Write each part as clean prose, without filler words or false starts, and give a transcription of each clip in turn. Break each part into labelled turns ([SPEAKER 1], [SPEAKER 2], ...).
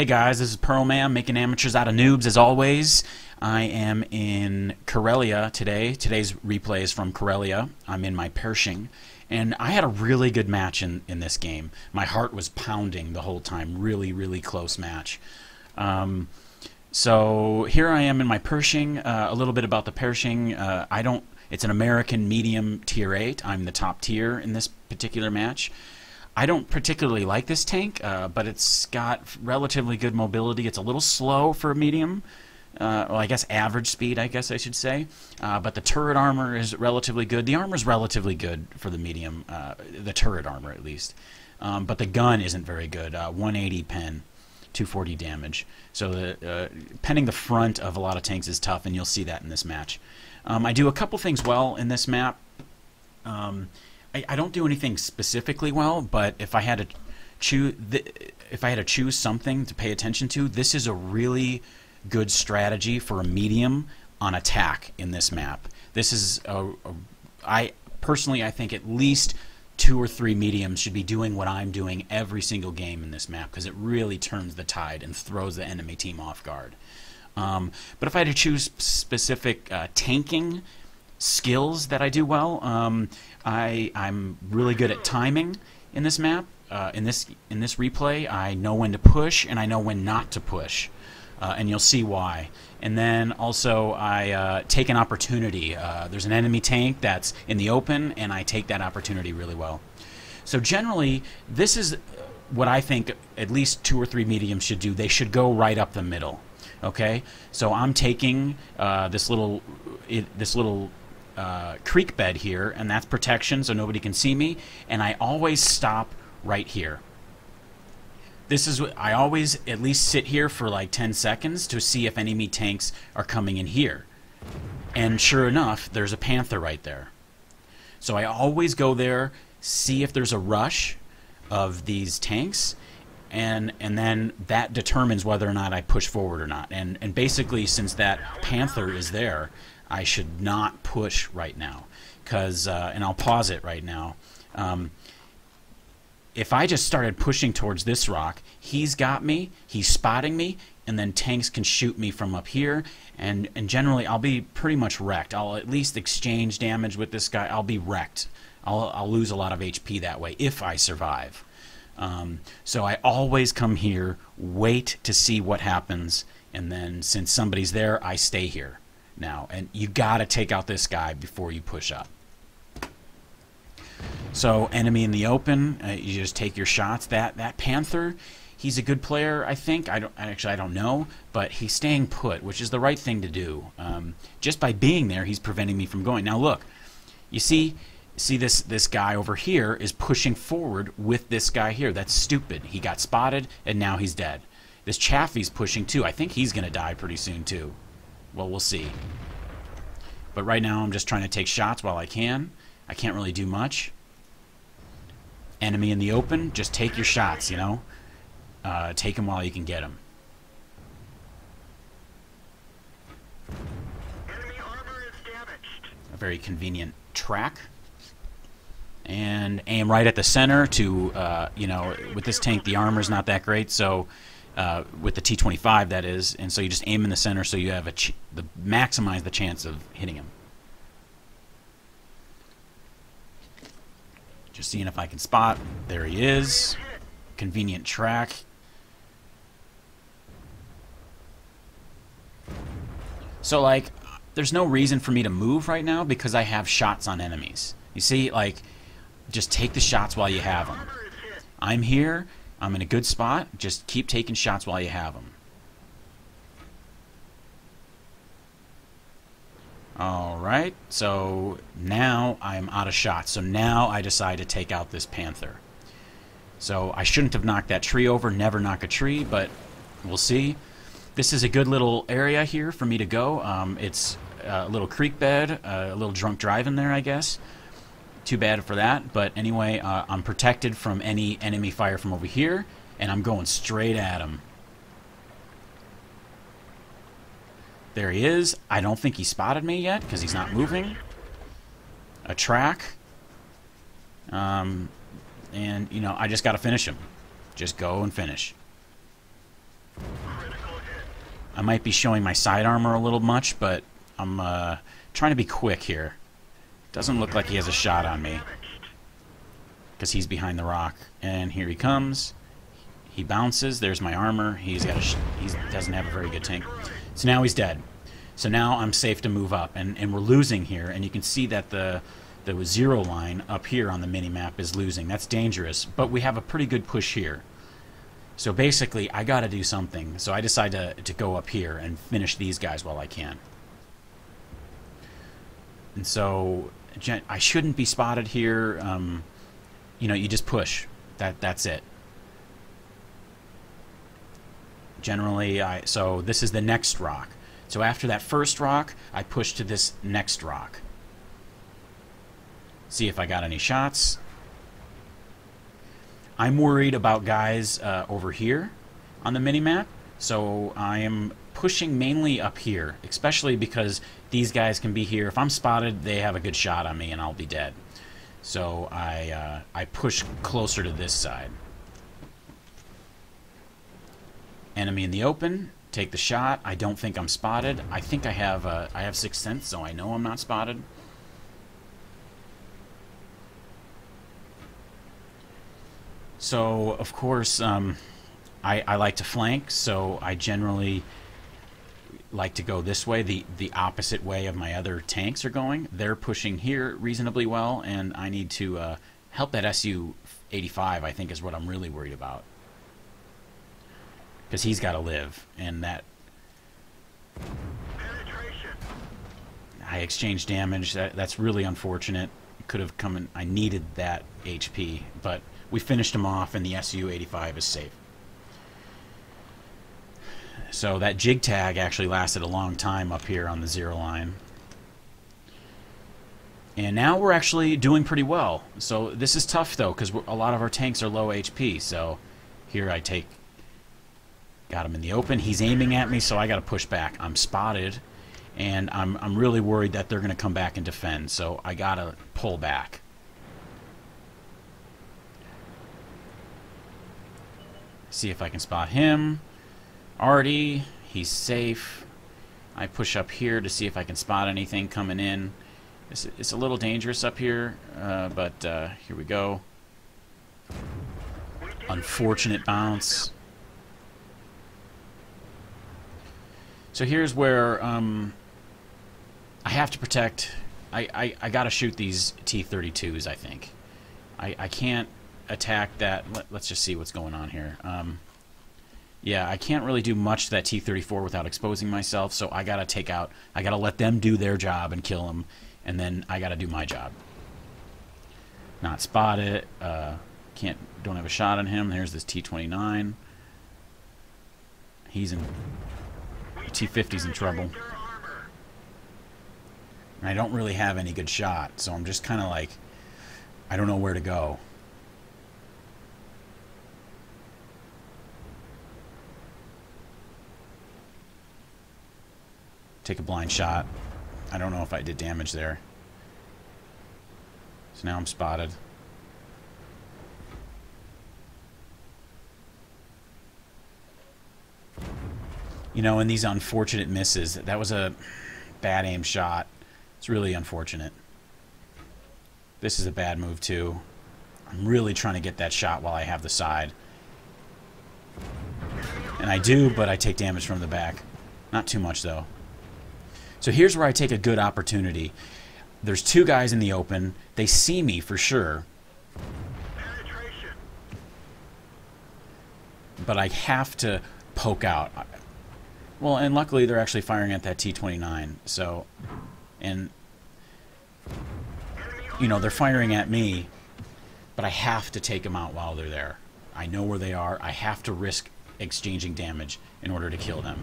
[SPEAKER 1] Hey guys, this is Pearlmam, making amateurs out of noobs as always. I am in Karelia today. Today's replay is from Karelia. I'm in my Pershing. And I had a really good match in this game. My heart was pounding the whole time. Really, really close match. So here I am in my Pershing. A little bit about the Pershing. It's an American medium tier 8. I'm the top tier in this particular match. I don't particularly like this tank, but it's got relatively good mobility. It's a little slow for a medium. Well, I guess average speed, I guess I should say. But the turret armor is relatively good. The armor is relatively good for the medium, the turret armor at least. But the gun isn't very good. 180 pen, 240 damage. So penning the front of a lot of tanks is tough, and you'll see that in this match. I do a couple things well in this map. I don't do anything specifically well, but if I had to choose something to pay attention to, this is a really good strategy for a medium on attack in this map. This is I think at least 2 or 3 mediums should be doing what I'm doing every single game in this map, because it really turns the tide and throws the enemy team off guard. But if I had to choose specific tanking skills that I do well, I'm really good at timing in this map. In this replay, I know when to push and I know when not to push, and you'll see why. And then also I take an opportunity. There's an enemy tank that's in the open, and I take that opportunity really well. So generally, this is what I think at least 2 or 3 mediums should do. They should go right up the middle. Okay, so I'm taking this little creek bed here, and that's protection, so nobody can see me. And I always stop right here. This is what I always at least sit here for like 10 seconds to see if enemy tanks are coming in here. And sure enough, there's a Panther right there. So I always go there, see if there's a rush of these tanks, and then that determines whether or not I push forward or not. And basically, since that Panther is there, I should not push right now, because and I'll pause it right now. If I just started pushing towards this rock, he's got me, he's spotting me, and then tanks can shoot me from up here, and generally I'll be pretty much wrecked. I'll at least exchange damage with this guy. I'll be wrecked. I'll lose a lot of HP that way if I survive. So I always come here, wait to see what happens, and then since somebody's there, I stay here now. And you gotta take out this guy before you push up. So enemy in the open, you just take your shots. That Panther, he's a good player, I think. I don't know, but he's staying put, which is the right thing to do. Just by being there, he's preventing me from going. Now look, you see this guy over here is pushing forward with this guy here. That's stupid. He got spotted, and now he's dead. This Chaffee's pushing too. I think he's gonna die pretty soon too. Well, we'll see. But right now I'm just trying to take shots while I can. I can't really do much. Enemy in the open, just take your shots, you know. Take them while you can get them.
[SPEAKER 2] Enemy armor is damaged.
[SPEAKER 1] A very convenient track. And aim right at the center to, you know, with this tank the armor's not that great, so with the T-25 that is, and so you just aim in the center so you have maximize the chance of hitting him. Just seeing if I can spot. There he is. Convenient track. So like, there's no reason for me to move right now because I have shots on enemies. You see, like, just take the shots while you have them. I'm here. I'm in a good spot. Just keep taking shots while you have them. Alright, so now I'm out of shots. So now I decide to take out this Panther. So I shouldn't have knocked that tree over. Never knock a tree, but we'll see. This is a good little area here for me to go. It's a little creek bed, a little drunk driving there, I guess. Too bad for that, but anyway, I'm protected from any enemy fire from over here, and I'm going straight at him. There he is. I don't think he spotted me yet because he's not moving. A track. And, you know, I just got to finish him. Just go and finish.
[SPEAKER 2] Critical hit.
[SPEAKER 1] I might be showing my side armor a little much, but I'm trying to be quick here. Doesn't look like he has a shot on me because he's behind the rock. And here he comes. He bounces. There's my armor. He doesn't have a very good tank. So now he's dead. So now I'm safe to move up. And we're losing here. And you can see that the 0 line up here on the mini-map is losing. That's dangerous. But we have a pretty good push here. So basically, I got to do something. So I decide to go up here and finish these guys while I can. And so I shouldn't be spotted here. You know, you just push. That's it. Generally, so this is the next rock. So after that first rock, I push to this next rock. See if I got any shots. I'm worried about guys over here on the mini-map, so I am pushing mainly up here, especially because these guys can be here. If I'm spotted, they have a good shot on me and I'll be dead. So I push closer to this side. Enemy in the open, take the shot. I don't think I'm spotted. I think I have Sixth Sense, so I know I'm not spotted. So, of course, I like to flank, so I generally like to go this way, the opposite way of my other tanks are going. They're pushing here reasonably well, and I need to help that Su-85, I think, is what I'm really worried about. Because he's got to live, and that...
[SPEAKER 2] Penetration.
[SPEAKER 1] I exchanged damage. That's really unfortunate. It could have come in... I needed that HP, but we finished him off, and the Su-85 is safe. So that jig tag actually lasted a long time up here on the 0 line. And now we're actually doing pretty well. So this is tough, though, because a lot of our tanks are low HP. So here I take... Got him in the open. He's aiming at me, so I got to push back. I'm spotted, and I'm really worried that they're going to come back and defend. So I got to pull back. See if I can spot him. Artie, he's safe. I push up here to see if I can spot anything coming in. It's a little dangerous up here, but here we go. Unfortunate bounce. So here's where I have to protect. I got to shoot these T-32s, I think. I can't attack that. Let's just see what's going on here. Yeah, I can't really do much to that T-34 without exposing myself, so I got to take out... I got to let them do their job and kill them, and then I got to do my job. Not spot it. Don't have a shot on him. There's this T-29. He's in... T-50's in trouble. And I don't really have any good shot, so I'm just kind of like... I don't know where to go. Take a blind shot. I don't know if I did damage there. So now I'm spotted. You know, and these unfortunate misses. That was a bad aim shot. It's really unfortunate. This is a bad move, too. I'm really trying to get that shot while I have the side. And I do, but I take damage from the back. Not too much, though. So here's where I take a good opportunity. There's two guys in the open. They see me for sure. But I have to poke out. Well, and luckily they're actually firing at that T-29. So, and, you know, they're firing at me, but I have to take them out while they're there. I know where they are. I have to risk exchanging damage in order to kill them.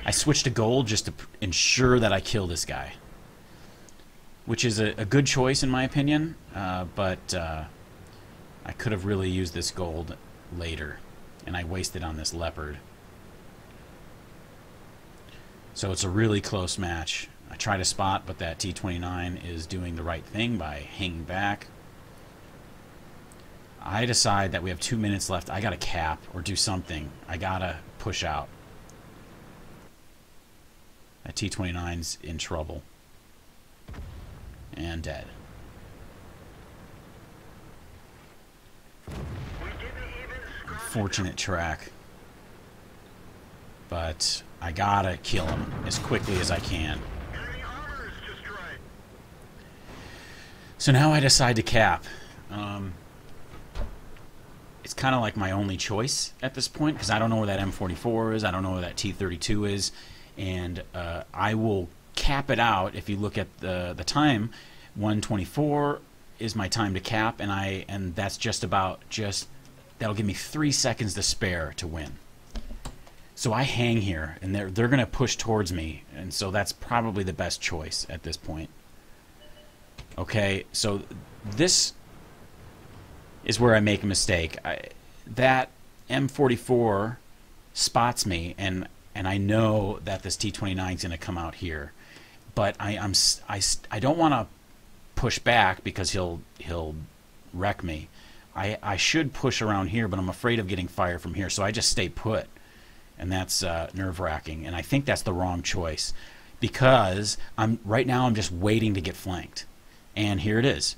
[SPEAKER 1] I switched to gold just to ensure that I kill this guy, which is a good choice in my opinion, but I could have really used this gold later, and I wasted on this leopard. So it's a really close match. I try to spot, but that T-29 is doing the right thing by hanging back. I decide that we have 2 minutes left. I gotta cap or do something. I gotta push out. That T-29's in trouble. And dead. Unfortunate track. But I gotta kill him as quickly as I can. So now I decide to cap. It's kind of like my only choice at this point, because I don't know where that M44 is, I don't know where that T-32 is, and I will cap it out. If you look at the time, 1:24 is my time to cap, and that's that'll give me 3 seconds to spare to win. So I hang here, and they're going to push towards me, and so that's probably the best choice at this point. Okay, so this is where I make a mistake. That M44 spots me, and I know that this T-29 is going to come out here, but I don't want to push back because he'll wreck me. I should push around here, but I'm afraid of getting fire from here, so I just stay put, and that's nerve-wracking. And I think that's the wrong choice, because right now I'm just waiting to get flanked, and here it is.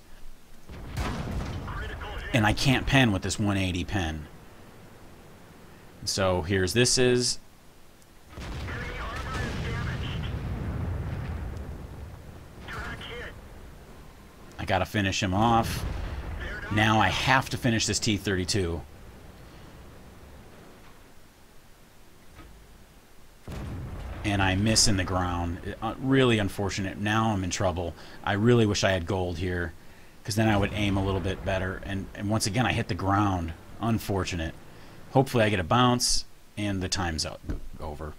[SPEAKER 1] And I can't pen with this 180 pen. So this is. I gotta finish him off. Now I have to finish this T-32. And I miss in the ground. Really unfortunate. Now I'm in trouble. I really wish I had gold here, because then I would aim a little bit better. And once again, I hit the ground. Unfortunate. Hopefully I get a bounce, and the time's over.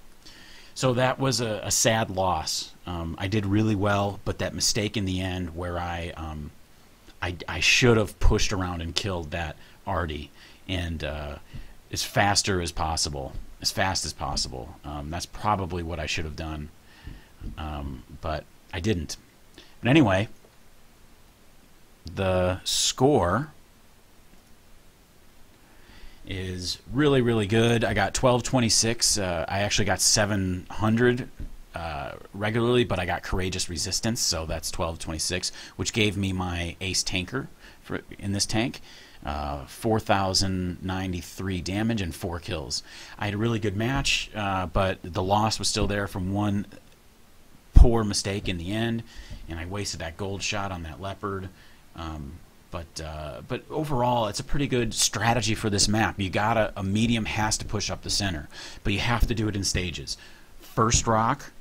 [SPEAKER 1] So that was a sad loss. I did really well, but that mistake in the end where I should have pushed around and killed that Artie, and as fast as possible. That's probably what I should have done, but I didn't. But anyway, the score is really, really good. I got 1226. I actually got 700 regularly, but I got courageous resistance, so that's 1226, which gave me my ace tanker in this tank. 4,093 damage and 4 kills. I had a really good match, but the loss was still there from one poor mistake in the end, and I wasted that gold shot on that leopard. But overall, it's a pretty good strategy for this map. A medium has to push up the center, but you have to do it in stages. First rock,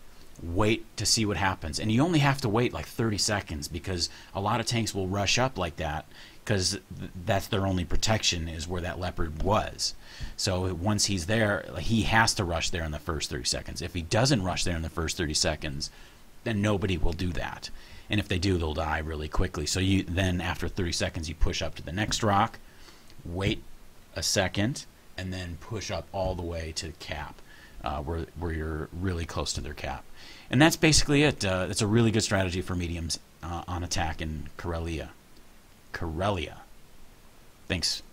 [SPEAKER 1] wait to see what happens, and you only have to wait like 30 seconds, because a lot of tanks will rush up like that, because that's their only protection, is where that leopard was. So once he's there, he has to rush there in the first 30 seconds. If he doesn't rush there in the first 30 seconds, then nobody will do that. And if they do, they'll die really quickly. So then after 30 seconds, you push up to the next rock, wait a second, and then push up all the way to cap, where you're really close to their cap. And that's basically it. It's a really good strategy for mediums on attack in Karelia. Thanks.